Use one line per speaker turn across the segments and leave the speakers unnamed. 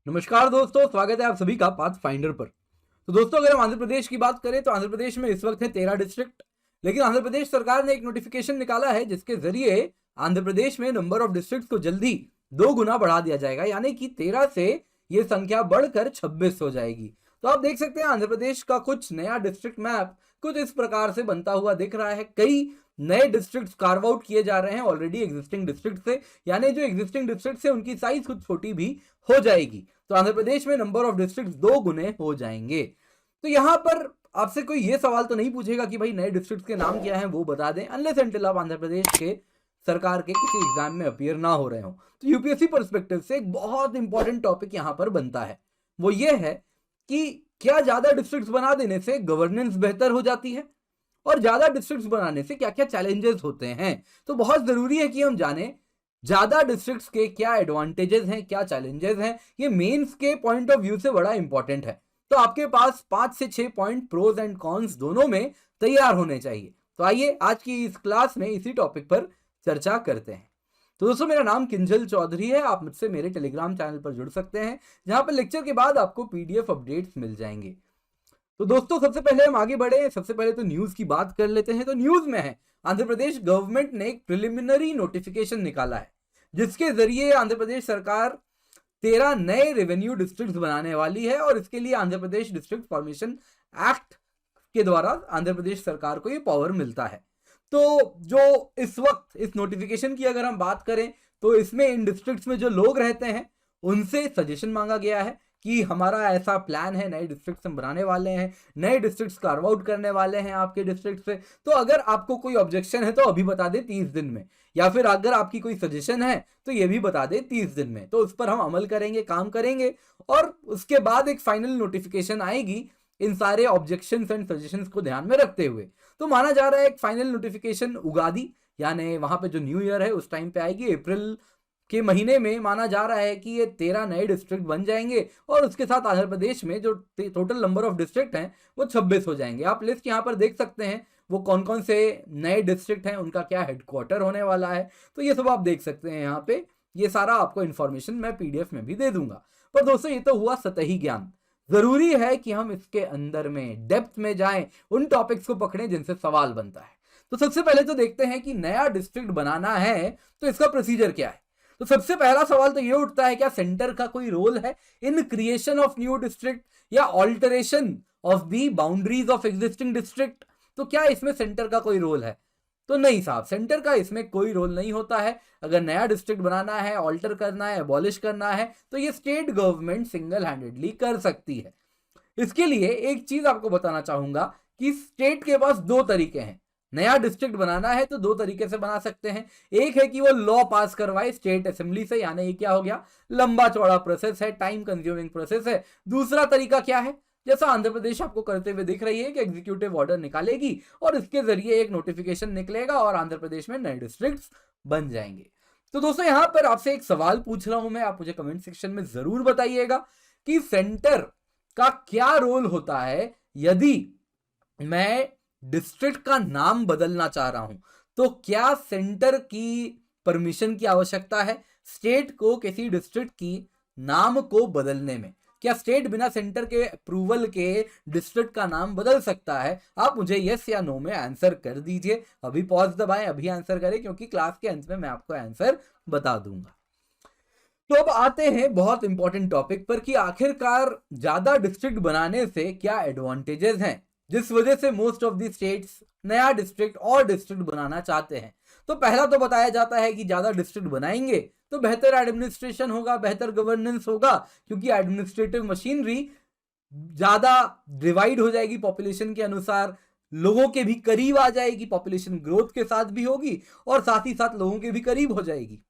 नमस्कार दोस्तों, स्वागत है आप सभी का पाथ फाइंडर पर। तो दोस्तों, अगर हम आंध्र प्रदेश की बात करें तो आंध्र प्रदेश में इस वक्त है 13 डिस्ट्रिक्ट। लेकिन आंध्र प्रदेश सरकार ने एक नोटिफिकेशन निकाला है जिसके जरिए आंध्र प्रदेश में नंबर ऑफ डिस्ट्रिक्ट को जल्दी 2 गुना बढ़ा दिया जाएगा, यानी कि 13 से ये संख्या बढ़कर 26 हो जाएगी। तो आप देख सकते हैं आंध्र प्रदेश का कुछ नया डिस्ट्रिक्ट मैप कुछ इस प्रकार से बनता हुआ दिख रहा है। कई नए डिस्ट्रिक्ट कार्व आउट किए जा रहे हैं ऑलरेडी एग्जिस्टिंग डिस्ट्रिक्ट से, यानी जो एग्जिस्टिंग डिस्ट्रिक्ट है उनकी साइज कुछ छोटी भी हो जाएगी। तो आंध्र प्रदेश में नंबर ऑफ डिस्ट्रिक्ट 2 गुने हो जाएंगे। तो यहां पर आपसे कोई ये सवाल तो नहीं पूछेगा कि भाई नए डिस्ट्रिक्ट के नाम क्या है वो बता दें, अनलेस एंटिल आप आंध्र प्रदेश के सरकार के किसी एग्जाम में अपीयर ना हो रहे हो। तो यूपीएससी पर्सपेक्टिव से एक बहुत इंपॉर्टेंट टॉपिक यहां पर बनता है, वो ये है कि क्या ज्यादा डिस्ट्रिक्ट बना देने से गवर्नेंस बेहतर हो जाती है और ज्यादा डिस्ट्रिक्ट बनाने से क्या क्या चैलेंजेस होते हैं। तो बहुत जरूरी है कि हम जाने ज्यादा डिस्ट्रिक्ट्स के क्या एडवांटेजेस हैं, क्या चैलेंजेस हैं। ये मेंस के पॉइंट ऑफ व्यू से बड़ा इंपॉर्टेंट है। तो आपके पास 5 से 6 पॉइंट प्रोज एंड कॉन्स दोनों में तैयार होने चाहिए। तो आइए आज की इस क्लास में इसी टॉपिक पर चर्चा करते हैं। तो दोस्तों, मेरा नाम किंजल चौधरी है। आप मुझसे मेरे टेलीग्राम चैनल पर जुड़ सकते हैं, जहां पर लेक्चर के बाद आपको पीडीएफ अपडेट्स मिल जाएंगे। तो दोस्तों, सबसे पहले हम आगे बढ़े, सबसे पहले तो न्यूज की बात कर लेते हैं। तो न्यूज में है आंध्र प्रदेश गवर्नमेंट ने एक प्रिलिमिनरी नोटिफिकेशन निकाला है जिसके जरिए आंध्र प्रदेश सरकार 13 नए रेवेन्यू डिस्ट्रिक्ट बनाने वाली है और इसके लिए Andhra Pradesh district formation act के द्वारा आंध्र प्रदेश सरकार को ये पावर मिलता है। तो जो इस वक्त इस नोटिफिकेशन की अगर हम बात करें तो इसमें इन डिस्ट्रिक्ट्स में जो लोग रहते हैं उनसे सजेशन मांगा गया है कि हमारा ऐसा प्लान है, नए डिस्ट्रिक्ट हम बनाने वाले हैं, नए डिस्ट्रिक्ट कार्व आउट करने वाले हैं आपके डिस्ट्रिक्ट से। तो अगर आपको कोई ऑब्जेक्शन है तो अभी बता दे 30 दिन में, या फिर अगर आपकी कोई सजेशन है तो ये भी बता दे 30 दिन में। तो उस पर हम अमल करेंगे, काम करेंगे और उसके बाद एक फाइनल नोटिफिकेशन आएगी इन सारे ऑब्जेक्शंस एंड सजेशंस को ध्यान में रखते हुए। तो माना जा रहा है एक फाइनल नोटिफिकेशन उगादी यानी वहां पे जो न्यू ईयर है उस टाइम पे आएगी। अप्रैल के महीने में माना जा रहा है कि ये 13 नए डिस्ट्रिक्ट बन जाएंगे और उसके साथ आंध्र प्रदेश में जो टोटल नंबर ऑफ डिस्ट्रिक्ट हैं वो 26 हो जाएंगे। आप लिस्ट यहाँ पर देख सकते हैं वो कौन कौन से नए डिस्ट्रिक्ट हैं, उनका क्या हेडक्वार्टर होने वाला है। तो ये सब आप देख सकते हैं यहाँ पे। ये सारा आपको इन्फॉर्मेशन मैं पीडीएफ में भी दे दूंगा। पर दोस्तों, ये तो हुआ सतही ज्ञान। जरूरी है कि हम इसके अंदर में डेप्थ में जाएं, उन टॉपिक्स को पकड़ें जिनसे सवाल बनता है। तो सबसे पहले तो देखते हैं कि नया डिस्ट्रिक्ट बनाना है तो इसका प्रोसीजर क्या है। तो सबसे पहला सवाल तो ये उठता है, क्या सेंटर का कोई रोल है in creation of new district या alteration of the boundaries of existing district. तो क्या इसमें सेंटर का कोई रोल है? तो नहीं साहब, सेंटर का इसमें कोई रोल नहीं होता है। अगर नया डिस्ट्रिक्ट बनाना है, ऑल्टर करना है, अबॉलिश करना है तो ये स्टेट गवर्नमेंट सिंगल हैंडेडली कर सकती है। इसके लिए एक चीज आपको बताना चाहूंगा कि स्टेट के पास 2 तरीके हैं। नया डिस्ट्रिक्ट बनाना है तो 2 तरीके से बना सकते हैं। एक है कि वो लॉ पास करवाए स्टेट असेंबली से, यानी ये क्या हो गया, लंबा चौड़ा प्रोसेस है, टाइम कंज्यूमिंग प्रोसेस है। दूसरा तरीका क्या है, जैसा आंध्र प्रदेश आपको करते हुए दिख रही है कि एग्जीक्यूटिव ऑर्डर निकालेगी और इसके जरिए एक नोटिफिकेशन निकलेगा और आंध्र प्रदेश में नए डिस्ट्रिक्ट बन जाएंगे। तो दोस्तों, यहां पर आपसे एक सवाल पूछ रहा हूं मैं, आप मुझे कमेंट सेक्शन में जरूर बताइएगा कि सेंटर का क्या रोल होता है यदि मैं डिस्ट्रिक्ट का नाम बदलना चाह रहा हूं। तो क्या सेंटर की परमिशन की आवश्यकता है स्टेट को किसी डिस्ट्रिक्ट की नाम को बदलने में? क्या स्टेट बिना सेंटर के अप्रूवल के डिस्ट्रिक्ट का नाम बदल सकता है? आप मुझे यस या नो में आंसर कर दीजिए। अभी पॉज दबाएं, अभी आंसर करें, क्योंकि क्लास के अंत में मैं आपको आंसर बता दूंगा। तो अब आते हैं बहुत इंपॉर्टेंट टॉपिक पर कि आखिरकार ज्यादा डिस्ट्रिक्ट बनाने से क्या एडवांटेजेस हैं जिस वजह से मोस्ट ऑफ द स्टेट्स नया डिस्ट्रिक्ट और डिस्ट्रिक्ट बनाना चाहते हैं। तो पहला तो बताया जाता है कि ज्यादा डिस्ट्रिक्ट बनाएंगे तो बेहतर एडमिनिस्ट्रेशन होगा, बेहतर गवर्नेंस होगा, क्योंकि एडमिनिस्ट्रेटिव मशीनरी ज्यादा डिवाइड हो जाएगी पॉपुलेशन के अनुसार, लोगों के भी करीब आ जाएगी, पॉपुलेशन ग्रोथ के साथ भी होगी और साथ ही साथ लोगों के भी करीब हो जाएगी।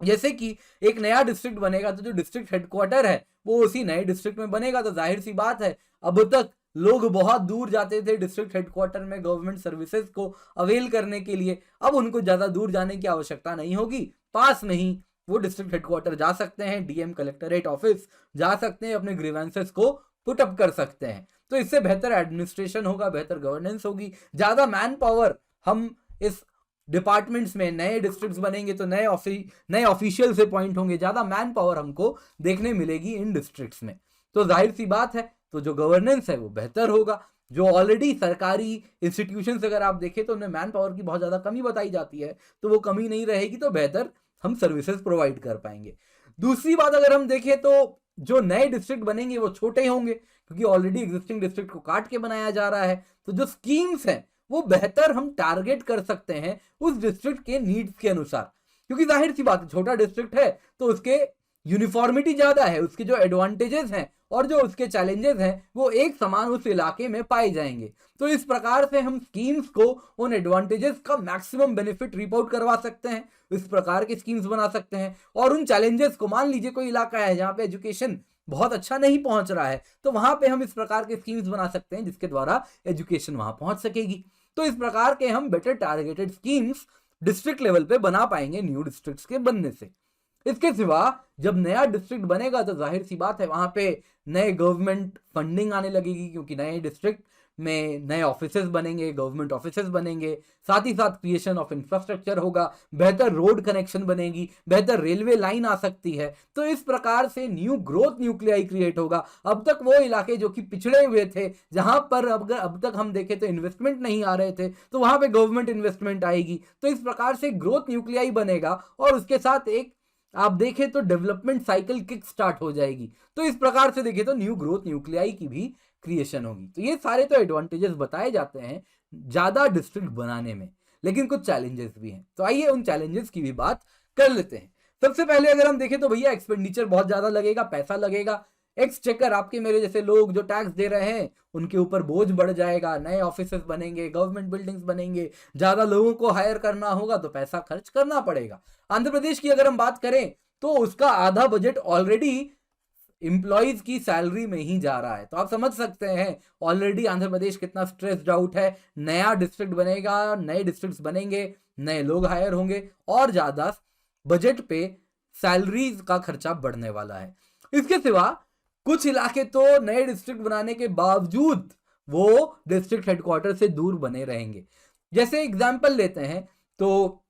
जैसे कि एक नया डिस्ट्रिक्ट बनेगा तो जो डिस्ट्रिक्ट हेडक्वार्टर है वो उसी नए डिस्ट्रिक्ट में बनेगा। तो जाहिर सी बात है, अब तक लोग बहुत दूर जाते थे डिस्ट्रिक्ट हेडक्वार्टर में गवर्नमेंट सर्विसेज को अवेल करने के लिए, अब उनको ज्यादा दूर जाने की आवश्यकता नहीं होगी। पास में ही वो डिस्ट्रिक्ट हेडक्वार्टर जा सकते हैं, डीएम कलेक्टरेट ऑफिस जा सकते हैं, अपने ग्रीवेंसेस को पुट अप कर सकते हैं। तो इससे बेहतर एडमिनिस्ट्रेशन होगा, बेहतर गवर्नेंस होगी, ज्यादा मैन पावर हम इस डिपार्टमेंट्स में नए डिस्ट्रिक्ट्स बनेंगे तो नए ऑफिशियल्स अपॉइंट होंगे, ज्यादा मैन पावर हमको देखने मिलेगी इन डिस्ट्रिक्ट्स में। तो जाहिर सी बात है, तो जो गवर्नेंस है वो बेहतर होगा। जो ऑलरेडी सरकारी इंस्टीट्यूशंस अगर आप देखें तो उनमें मैन पावर की बहुत ज्यादा कमी बताई जाती है, तो वो कमी नहीं रहेगी, तो बेहतर हम सर्विसेज प्रोवाइड कर पाएंगे। दूसरी बात अगर हम देखें तो जो नए डिस्ट्रिक्ट बनेंगे वो छोटे होंगे, क्योंकि ऑलरेडी एग्जिस्टिंग डिस्ट्रिक्ट को काट के बनाया जा रहा है। तो जो स्कीम्स हैं वो बेहतर हम टारगेट कर सकते हैं उस डिस्ट्रिक्ट के नीड्स के अनुसार, क्योंकि जाहिर सी बात है छोटा डिस्ट्रिक्ट है तो उसके यूनिफॉर्मिटी ज्यादा है, उसके जो एडवांटेजेस हैं और जो उसके चैलेंजेस हैं वो एक समान उस इलाके में पाए जाएंगे। तो इस प्रकार से हम स्कीम्स को उन एडवांटेजेस का मैक्सिमम बेनिफिट रिपोर्ट करवा सकते हैं, इस प्रकार की स्कीम्स बना सकते हैं। और उन चैलेंजेस को, मान लीजिए कोई इलाका है जहाँ पे एजुकेशन बहुत अच्छा नहीं पहुंच रहा है, तो वहां पे हम इस प्रकार के स्कीम्स बना सकते हैं जिसके द्वारा एजुकेशन वहां पहुंच सकेगी। तो इस प्रकार के हम better targeted schemes district level पे बना पाएंगे न्यू डिस्ट्रिक्ट्स के बनने से। इसके सिवा जब नया डिस्ट्रिक्ट बनेगा तो जाहिर सी बात है वहां पे नए गवर्नमेंट फंडिंग आने लगेगी, क्योंकि नए डिस्ट्रिक्ट में नए ऑफिसेस बनेंगे, गवर्नमेंट ऑफिसेस बनेंगे, साथ ही साथ क्रिएशन ऑफ इंफ्रास्ट्रक्चर होगा, बेहतर रोड कनेक्शन बनेगी, बेहतर रेलवे लाइन आ सकती है। तो इस प्रकार से न्यू ग्रोथ न्यूक्लियाई क्रिएट होगा। अब तक वो इलाके जो कि पिछड़े हुए थे, जहां पर अब तक हम देखें तो इन्वेस्टमेंट नहीं आ रहे थे, तो वहां पे गवर्नमेंट इन्वेस्टमेंट आएगी। तो इस प्रकार से ग्रोथ न्यूक्लियाई बनेगा और उसके साथ एक आप देखें तो डेवलपमेंट साइकिल किक स्टार्ट हो जाएगी। तो इस प्रकार से देखें तो न्यू ग्रोथ न्यूक्लियाई की भी क्रिएशन होगी। तो ये सारे तो एडवांटेजेस बताए जाते हैं ज्यादा डिस्ट्रिक्ट बनाने में, लेकिन कुछ चैलेंजेस भी हैं। तो आइए उन चैलेंजेस की भी बात कर लेते हैं। सबसे पहले अगर हम देखें तो भैया एक्सपेंडिचर बहुत ज्यादा लगेगा, पैसा लगेगा। एक्सचेकर, आपके मेरे जैसे लोग जो टैक्स दे रहे हैं उनके ऊपर बोझ बढ़ जाएगा, नए ऑफिसेस बनेंगे, गवर्नमेंट बिल्डिंग्स बनेंगे, ज्यादा लोगों को हायर करना होगा तो पैसा खर्च करना पड़ेगा। आंध्र प्रदेश की अगर हम बात करें तो उसका आधा बजट ऑलरेडी एम्प्लॉयज की सैलरी में ही जा रहा है। तो आप समझ सकते हैं ऑलरेडी आंध्र प्रदेश कितना स्ट्रेस्ड आउट है। नया डिस्ट्रिक्ट बनेगा, नए डिस्ट्रिक्ट्स बनेंगे, नए लोग हायर होंगे और ज्यादा बजट पे सैलरीज का खर्चा बढ़ने वाला है। इसके सिवा कुछ इलाके तो नए डिस्ट्रिक्ट बनाने के बावजूद वो डिस्ट्रिक्ट हेडक्वार्टर से दूर बने रहेंगे। जैसे एग्जांपल लेते हैं तो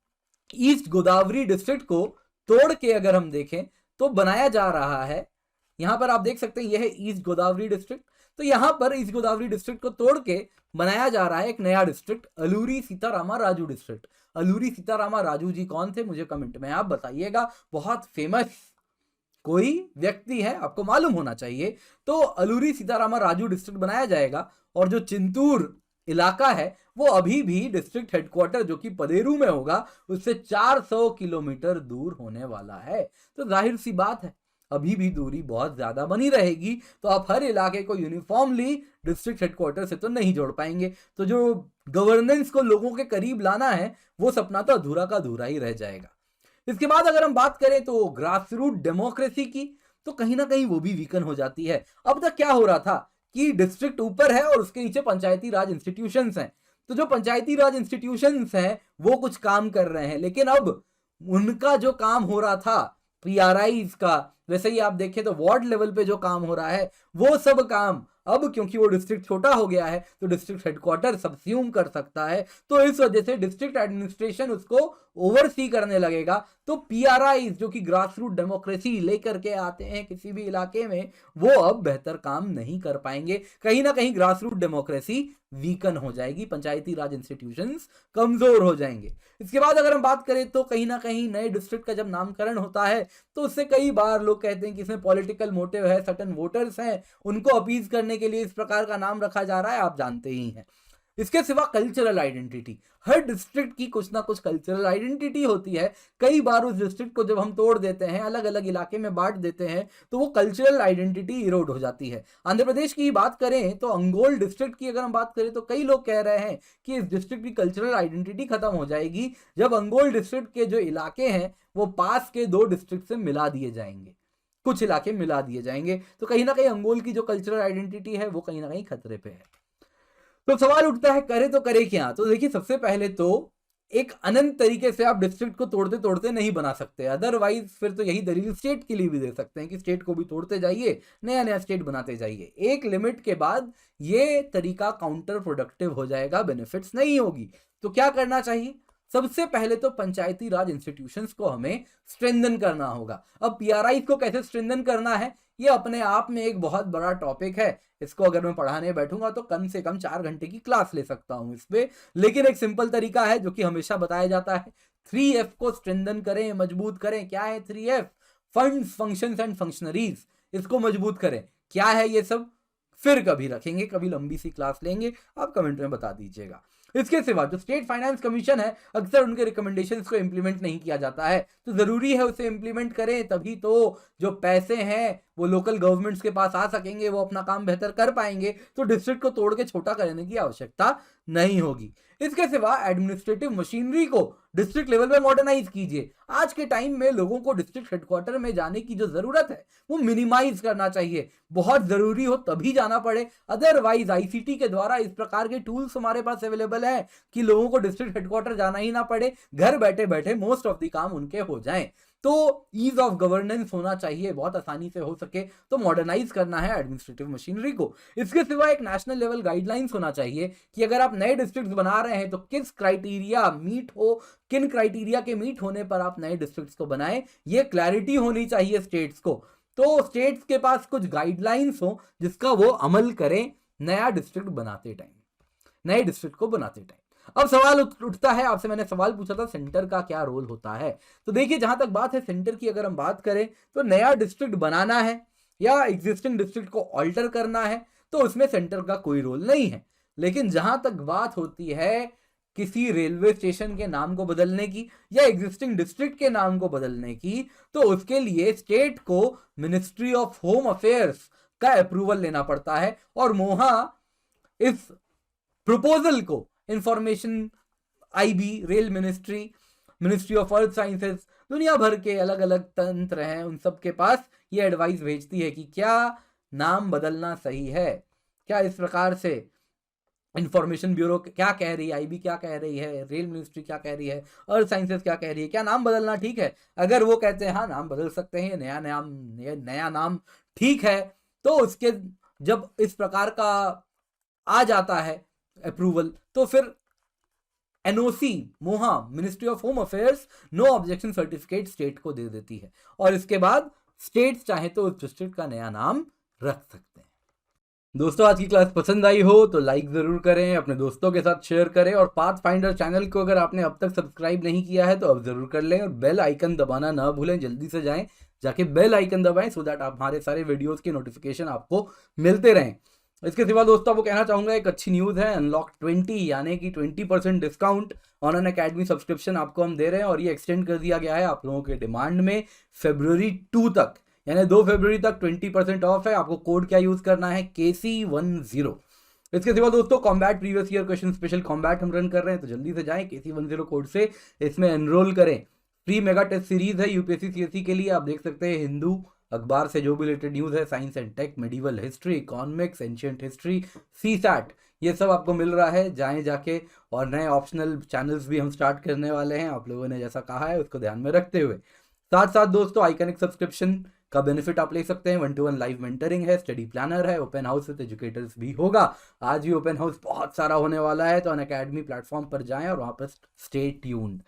ईस्ट गोदावरी डिस्ट्रिक्ट को तोड़ के अगर हम देखें तो बनाया जा रहा है, यहां पर आप देख सकते हैं यह है ईस्ट गोदावरी डिस्ट्रिक्ट। तो यहां पर ईस्ट गोदावरी डिस्ट्रिक्ट को तोड़ के बनाया जा रहा है एक नया डिस्ट्रिक्ट, अलूरी सीतारामा राजू डिस्ट्रिक्ट। अलूरी सीतारामा राजू जी कौन थे मुझे कमेंट में आप बताइएगा, बहुत फेमस कोई व्यक्ति है, आपको मालूम होना चाहिए। तो अलूरी सीतारामा राजू डिस्ट्रिक्ट बनाया जाएगा और जो चिंतूर इलाका है वो अभी भी डिस्ट्रिक्ट हेडक्वार्टर जो कि पदेरू में होगा उससे 400 किलोमीटर दूर होने वाला है। तो जाहिर सी बात है अभी भी दूरी बहुत ज्यादा बनी रहेगी। तो आप हर इलाके को यूनिफॉर्मली डिस्ट्रिक्ट हेडक्वार्टर से तो नहीं जोड़ पाएंगे। तो जो गवर्नेंस को लोगों के करीब लाना है वो सपना तो अधूरा का अधूरा ही रह जाएगा। इसके बाद अगर हम बात करें तो ग्रास रूट डेमोक्रेसी की, तो कहीं ना कहीं वो भी वीकन हो जाती है। अब तक क्या हो रहा था कि डिस्ट्रिक्ट ऊपर है और उसके नीचे पंचायती राज इंस्टीट्यूशंस हैं। तो जो पंचायती राज इंस्टीट्यूशंस हैं वो कुछ काम कर रहे हैं, लेकिन अब उनका जो काम हो रहा था पीआरआईज का, वैसे ही आप देखें तो वार्ड लेवल पे जो काम हो रहा है वो सब काम अब क्योंकि वो डिस्ट्रिक्ट छोटा हो गया है तो डिस्ट्रिक्ट हेडक्वार्टर सबस्यूम कर सकता है। तो इस वजह से डिस्ट्रिक्ट एडमिनिस्ट्रेशन उसको ओवरसी करने लगेगा। तो पीआरआई जो कि ग्रास रूट डेमोक्रेसी लेकर के आते हैं किसी भी इलाके में, वो अब बेहतर काम नहीं कर पाएंगे। कहीं ना कहीं ग्रास रूट डेमोक्रेसी वीकन हो जाएगी, पंचायती राज इंस्टीट्यूशंस कमजोर हो जाएंगे। इसके बाद अगर हम बात करें तो कहीं ना कहीं नए डिस्ट्रिक्ट का जब नामकरण होता है तो उससे कई बार लोग कहते हैं कि इसमें पॉलिटिकल मोटिव है, सर्टेन वोटर्स हैं उनको अपीज करने के लिए इस प्रकार का नाम रखा जा रहा है, आप जानते ही हैं। इसके सिवा कल्चरल आइडेंटिटी, हर डिस्ट्रिक्ट की कुछ ना कुछ कल्चरल आइडेंटिटी होती है। कई बार उस डिस्ट्रिक्ट को जब हम तोड़ देते हैं, अलग अलग इलाके में बांट देते हैं, तो वो कल्चरल आइडेंटिटी इरोड हो जाती है। आंध्र प्रदेश की बात करें तो अंगोल डिस्ट्रिक्ट की अगर हम बात करें तो कई लोग कह रहे हैं कि इस डिस्ट्रिक्ट की कल्चरल आइडेंटिटी खत्म हो जाएगी जब अंगोल डिस्ट्रिक्ट के जो इलाके हैं वो पास के 2 डिस्ट्रिक्ट से मिला दिए जाएंगे, कुछ इलाके मिला दिए जाएंगे। तो कहीं ना कहीं अंगोल की जो कल्चरल आइडेंटिटी है वो कहीं ना कहीं खतरे पे है। तो सवाल उठता है करे तो करे क्या। तो देखिए सबसे पहले तो एक अनंत तरीके से आप डिस्ट्रिक्ट को तोड़ते तोड़ते नहीं बना सकते, अदरवाइज फिर तो यही दलील स्टेट के लिए भी दे सकते हैं कि स्टेट को भी तोड़ते जाइए, नया नया स्टेट बनाते जाइए। एक लिमिट के बाद ये तरीका काउंटर प्रोडक्टिव हो जाएगा, बेनिफिट्स नहीं होगी। तो क्या करना चाहिए, सबसे पहले तो पंचायती राज इंस्टीट्यूशंस को हमें स्ट्रेंथन करना होगा। अब पीआरआई को कैसे स्ट्रेंथन करना है, ये अपने आप में एक बहुत बड़ा टॉपिक है। इसको अगर मैं पढ़ाने बैठूंगा तो कम से कम 4 घंटे की क्लास ले सकता हूं इस पे, लेकिन एक सिंपल तरीका है जो कि हमेशा बताया जाता है। 3F को स्ट्रेंथन करें, मजबूत करें। क्या है 3F? Funds, functions and functionaries. इसको मजबूत करें। क्या है ये सब, फिर कभी रखेंगे, कभी लंबी सी क्लास लेंगे, आप कमेंट में बता दीजिएगा। इसके सिवा जो स्टेट फाइनेंस कमीशन है, अक्सर उनके रिकमेंडेशंस को इंप्लीमेंट नहीं किया जाता है, तो जरूरी है उसे इंप्लीमेंट करें, तभी तो जो पैसे हैं वो लोकल गवर्नमेंट्स के पास आ सकेंगे, वो अपना काम बेहतर कर पाएंगे। तो डिस्ट्रिक्ट को तोड़ के छोटा करने की आवश्यकता नहीं होगी। इसके सिवा एडमिनिस्ट्रेटिव मशीनरी को डिस्ट्रिक्ट लेवल में मॉडर्नाइज कीजिए। आज के टाइम में लोगों को डिस्ट्रिक्ट हेडक्वार्टर में जाने की जो जरूरत है वो मिनिमाइज करना चाहिए। बहुत जरूरी हो तभी जाना पड़े, अदरवाइज आईसीटी के द्वारा इस प्रकार के टूल्स हमारे पास अवेलेबल है कि लोगों को डिस्ट्रिक्ट हेडक्वार्टर जाना ही ना पड़े, घर बैठे बैठे मोस्ट ऑफ द काम उनके हो जाएं। तो ईज ऑफ गवर्नेंस होना चाहिए, बहुत आसानी से हो सके तो मॉडर्नाइज करना है एडमिनिस्ट्रेटिव मशीनरी को। इसके सिवा एक नेशनल लेवल गाइडलाइंस होना चाहिए कि अगर आप नए डिस्ट्रिक्ट्स बना रहे हैं तो किस क्राइटेरिया मीट हो, किन क्राइटेरिया के मीट होने पर आप नए डिस्ट्रिक्ट्स को बनाएं, ये क्लैरिटी होनी चाहिए स्टेट्स को। तो स्टेट्स के पास कुछ गाइडलाइंस हो जिसका वो अमल करें नया डिस्ट्रिक्ट बनाते टाइम, नए डिस्ट्रिक्ट को बनाते टाइम। अब सवाल उठता है, आपसे मैंने सवाल पूछा था सेंटर का क्या रोल होता है। तो देखिए, जहां तक बात है सेंटर की, अगर हम बात करें तो नया डिस्ट्रिक्ट बनाना है या एग्जिस्टिंग डिस्ट्रिक्ट को ऑल्टर करना है तो उसमें सेंटर का कोई रोल नहीं है। लेकिन जहां तक बात होती है किसी रेलवे स्टेशन के नाम को बदलने की या एग्जिस्टिंग डिस्ट्रिक्ट के नाम को बदलने की, तो उसके लिए स्टेट को मिनिस्ट्री ऑफ होम अफेयर्स का अप्रूवल लेना पड़ता है। और मोहा इस प्रपोजल को information, IB, rail ministry, ministry of earth sciences, दुनिया भर के अलग अलग तंत्र हैं, उन सब के पास ये एडवाइस भेजती है कि क्या नाम बदलना सही है, क्या इस प्रकार से इंफॉर्मेशन ब्यूरो क्या कह रही है, आईबी क्या कह रही है, रेल मिनिस्ट्री क्या कह रही है, अर्थ साइंसेस क्या कह रही है, क्या नाम बदलना ठीक है। अगर वो कहते हैं हाँ नाम बदल सकते हैं, नया नाम ठीक है, तो उसके जब इस प्रकार का आ जाता है अप्रूवल, तो फिर NOC MoHA ministry of home affairs no objection certificate state को दे देती है, और इसके बाद स्टेट चाहे तो उस डिस्ट्रिक्ट का नया नाम रख सकते हैं। दोस्तों, आज की क्लास पसंद आई हो तो लाइक जरूर करें, अपने दोस्तों के साथ शेयर करें, और पाथफाइंडर चैनल को अगर आपने अब तक सब्सक्राइब नहीं किया है तो अब जरूर कर लें, और बेल आइकन दबाना ना भूलें। जल्दी से जाएं, जाके बेल आइकन दबाएं सो दैट हमारे सारे वीडियोस के नोटिफिकेशन आपको मिलते रहें। इसके सिवा दोस्तों आपको कहना चाहूंगा, एक अच्छी न्यूज़ है, अनलॉक 20 यानी कि 20% discount on an academy subscription आपको हम दे रहे हैं, और ये एक्सटेंड कर दिया गया है आप लोगों के डिमांड में February 2 तक, यानी 2 फरवरी तक 20% ऑफ है। आपको कोड क्या यूज करना है, KC10। इसके सिवा दोस्तों combat previous year question special combat हम रन कर रहे हैं, तो जल्दी से जाएं KC10 कोड से इसमें एनरोल करें। फ्री मेगा टेस्ट सीरीज है यूपीएससी सीएससी के लिए, आप देख सकते हैं हिंदू अखबार से जो भी रिलेटेड न्यूज़ है, science and tech, medieval history, economics, ancient history, CSAT, ये सब आपको मिल रहा है, जाएं जाके। और नए ऑप्शनल चैनल्स भी हम स्टार्ट करने वाले हैं, आप लोगों ने जैसा कहा है उसको ध्यान में रखते हुए। साथ साथ दोस्तों आइकनिक सब्सक्रिप्शन का बेनिफिट आप ले सकते हैं, 1-to-1 लाइव मेंटरिंग है, स्टडी प्लानर है, ओपन हाउस विद एजुकेटर्स भी होगा। आज भी ओपन हाउस बहुत सारा होने वाला है, तो अनअकैडमी प्लेटफॉर्म पर जाएं और वहाँ पर स्टे ट्यून्ड।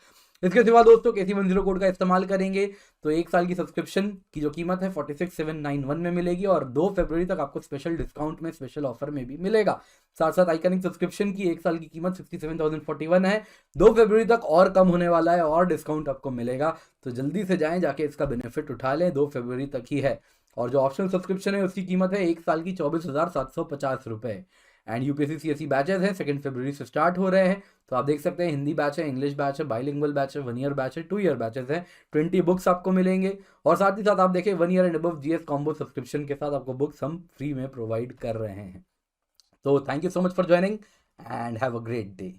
इसके सिवा दोस्तों KC10 कोड का इस्तेमाल करेंगे तो 1 साल की सब्सक्रिप्शन की जो कीमत है 46,791 में मिलेगी, और 2 फरवरी तक आपको स्पेशल डिस्काउंट में, स्पेशल ऑफर में भी मिलेगा। साथ साथ आइकनिक सब्सक्रिप्शन की 1 साल की कीमत 67,041 है, 2 फरवरी तक और कम होने वाला है और डिस्काउंट आपको मिलेगा, तो जल्दी से जाएं, जाके इसका बेनिफिट उठा लें, 2 फरवरी तक ही है। और जो ऑप्शनल सब्सक्रिप्शन है उसकी कीमत है 1 साल की 24,750 रुपये। एंड यूपीएससी सीएससी बैचेस हैं, 2 फरवरी से स्टार्ट हो रहे हैं, तो आप देख सकते हैं हिंदी बैच है, इंग्लिश बैच है, बाइलिंगुअल बैच है, 1 ईयर बैच है, 2 ईयर बैचेस हैं, 20 बुक्स आपको मिलेंगे। और साथ ही साथ आप देखें 1 year and above GS combo subscription के साथ आपको बुक्स हम फ्री में प्रोवाइड कर रहे हैं। तो thank you so much for joining and have a great day.